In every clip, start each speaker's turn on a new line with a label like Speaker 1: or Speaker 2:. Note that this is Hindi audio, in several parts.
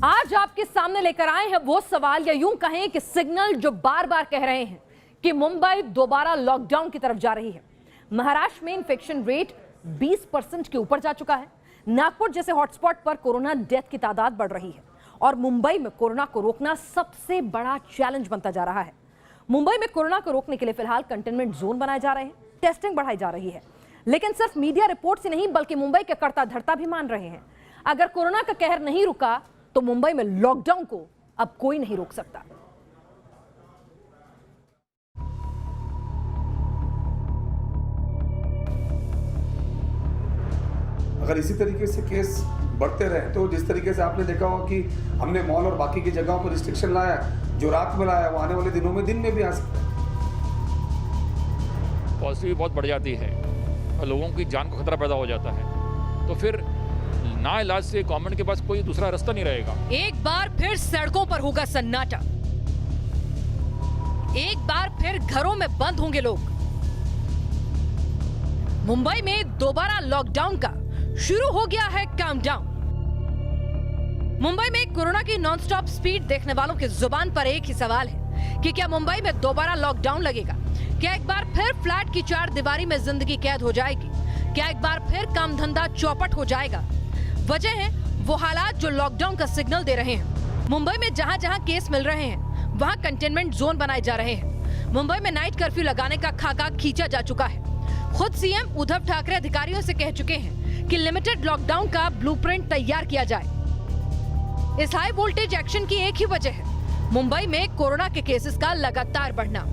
Speaker 1: आज आपके सामने लेकर आए हैं वो सवाल या यूं कहें कि सिग्नल जो बार बार कह रहे हैं कि मुंबई दोबारा लॉकडाउन की तरफ जा रही है। महाराष्ट्र में इन्फेक्शन रेट 20% के ऊपर जा चुका है। नागपुर जैसे हॉटस्पॉट पर कोरोना डेथ की तादाद बढ़ रही है और मुंबई में कोरोना को रोकना सबसे बड़ा चैलेंज बनता जा रहा है। मुंबई में कोरोना को रोकने के लिए फिलहाल कंटेनमेंट जोन बनाए जा रहे हैं, टेस्टिंग बढ़ाई जा रही है, लेकिन सिर्फ मीडिया रिपोर्ट से नहीं बल्कि मुंबई के कर्ता धर्ता भी मान रहे हैं अगर कोरोना का कहर नहीं रुका तो मुंबई में लॉकडाउन को अब कोई नहीं रोक सकता।
Speaker 2: अगर इसी तरीके से केस बढ़ते रहे तो जिस तरीके से आपने देखा होगा कि हमने मॉल और बाकी की जगहों पर रिस्ट्रिक्शन लाया, जो रात में लाया वो आने वाले दिनों में दिन में भी आ सकता है।
Speaker 3: पॉजिटिविटी बहुत बढ़ जाती है और लोगों की जान को खतरा पैदा हो जाता है, तो फिर ना इलाज से गवर्नमेंट के पास कोई दूसरा रास्ता नहीं रहेगा।
Speaker 1: एक बार फिर सड़कों पर होगा सन्नाटा, एक बार फिर घरों में बंद होंगे लोग। मुंबई में दोबारा लॉकडाउन का शुरू हो गया है काउंटडाउन। मुंबई में कोरोना की नॉनस्टॉप स्पीड देखने वालों की जुबान पर एक ही सवाल है कि क्या मुंबई में दोबारा लॉकडाउन लगेगा? क्या एक बार फिर फ्लैट की चार दीवारी में जिंदगी कैद हो जाएगी? क्या एक बार फिर काम धंधा चौपट हो जाएगा? वजह है वो हालात जो लॉकडाउन का सिग्नल दे रहे हैं। मुंबई में जहां जहां केस मिल रहे हैं वहां कंटेनमेंट जोन बनाए जा रहे हैं। मुंबई में नाइट कर्फ्यू लगाने का खाका खींचा जा चुका है। खुद सीएम उद्धव ठाकरे अधिकारियों से कह चुके हैं कि लिमिटेड लॉकडाउन का ब्लूप्रिंट तैयार किया जाए। इस हाई वोल्टेज एक्शन की एक ही वजह है मुंबई में कोरोना के केसेस का लगातार बढ़ना।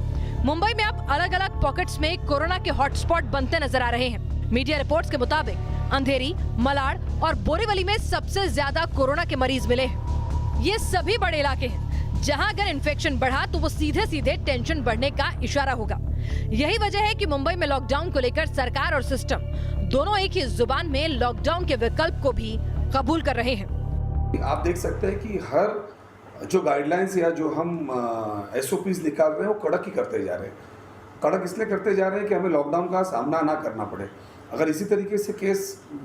Speaker 1: मुंबई में अब अलग अलग पॉकेट्स में कोरोना के हॉटस्पॉट बनते नजर आ रहे हैं। मीडिया रिपोर्ट्स के मुताबिक अंधेरी, मलाड और बोरीवली में सबसे ज्यादा कोरोना के मरीज मिले हैं। ये सभी बड़े इलाके हैं जहां अगर इन्फेक्शन बढ़ा तो वो सीधे सीधे टेंशन बढ़ने का इशारा होगा। यही वजह है कि मुंबई में लॉकडाउन को लेकर सरकार और सिस्टम दोनों एक ही जुबान में लॉकडाउन के विकल्प को भी कबूल कर रहे हैं।
Speaker 2: आप देख सकते हैं कि हर जो गाइडलाइंस या जो हम SOPs निकाल रहे हैं वो कड़क ही करते जा रहे हैं। कड़क इसलिए करते जा रहे हैं कि हमें लॉकडाउन का सामना ना करना पड़े। अगर इसी तरीके से केस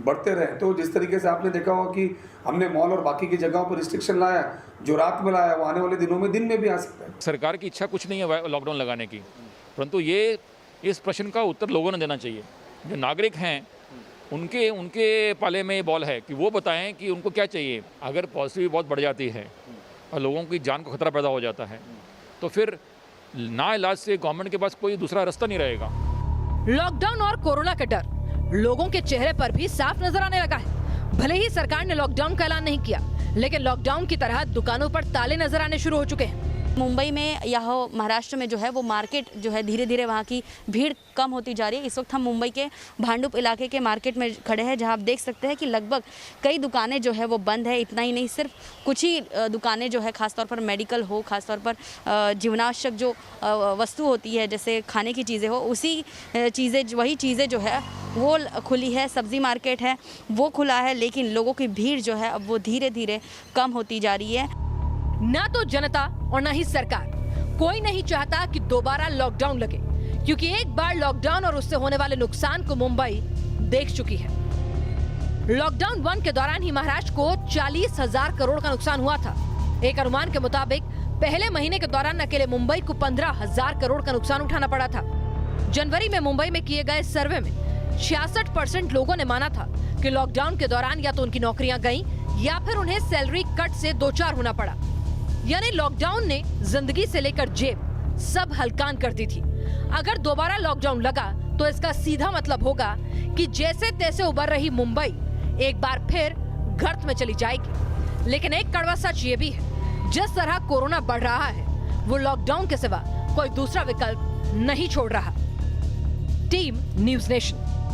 Speaker 2: बढ़ते रहे तो जिस तरीके से आपने देखा होगा कि हमने मॉल और बाकी की जगहों पर रिस्ट्रिक्शन लाया, जो रात में लाया वो आने वाले दिनों में दिन में भी आ सकता है।
Speaker 3: सरकार की इच्छा कुछ नहीं है लॉकडाउन लगाने की, परंतु ये इस प्रश्न का उत्तर लोगों ने देना चाहिए। जो नागरिक हैं उनके पाले में ये बॉल है कि वो बताएं कि उनको क्या चाहिए। अगर पॉजिटिविटी बहुत बढ़ जाती है और लोगों की जान को खतरा पैदा हो जाता है, तो फिर ना इलाज से गवर्नमेंट के पास कोई दूसरा रास्ता नहीं रहेगा।
Speaker 1: लॉकडाउन और कोरोना का डर लोगों के चेहरे पर भी साफ नजर आने लगा है। भले ही सरकार ने लॉकडाउन का ऐलान नहीं किया, लेकिन लॉकडाउन की तरह दुकानों पर ताले नजर आने शुरू हो चुके हैं।
Speaker 4: मुंबई में या महाराष्ट्र में जो है वो मार्केट जो है धीरे धीरे वहाँ की भीड़ कम होती जा रही है। इस वक्त हम मुंबई के भांडुप इलाके के मार्केट में खड़े हैं, जहाँ आप देख सकते हैं कि लगभग कई दुकानें जो है वो बंद है। इतना ही नहीं, सिर्फ कुछ ही दुकानें जो है खासतौर पर मेडिकल हो, खासतौर पर जीवनावश्यक जो वस्तु होती है जैसे खाने की चीज़ें हो, वही चीज़ें जो है वो खुली है। सब्जी मार्केट है वो खुला है, लेकिन लोगों की भीड़ जो है अब वो धीरे धीरे कम होती जा रही है।
Speaker 1: ना तो जनता और ना ही सरकार, कोई नहीं चाहता कि दोबारा लॉकडाउन लगे, क्योंकि एक बार लॉकडाउन और उससे होने वाले नुकसान को मुंबई देख चुकी है। लॉकडाउन 1 के दौरान ही महाराष्ट्र को 40,000 करोड़ का नुकसान हुआ था। एक अनुमान के मुताबिक पहले महीने के दौरान अकेले मुंबई को 15,000 करोड़ का नुकसान उठाना पड़ा था। जनवरी में मुंबई में किए गए सर्वे में 66% लोगों ने माना था कि लॉकडाउन के दौरान या तो उनकी नौकरियां गईं या फिर उन्हें सैलरी कट से दो चार होना पड़ा। यानी लॉकडाउन ने जिंदगी से लेकर जेब सब हलकान कर दी थी। अगर दोबारा लॉकडाउन लगा तो इसका सीधा मतलब होगा कि जैसे तैसे उबर रही मुंबई एक बार फिर गर्त में चली जाएगी। लेकिन एक कड़वा सच ये भी है, जिस तरह कोरोना बढ़ रहा है वो लॉकडाउन के सिवा कोई दूसरा विकल्प नहीं छोड़ रहा। Team news nation.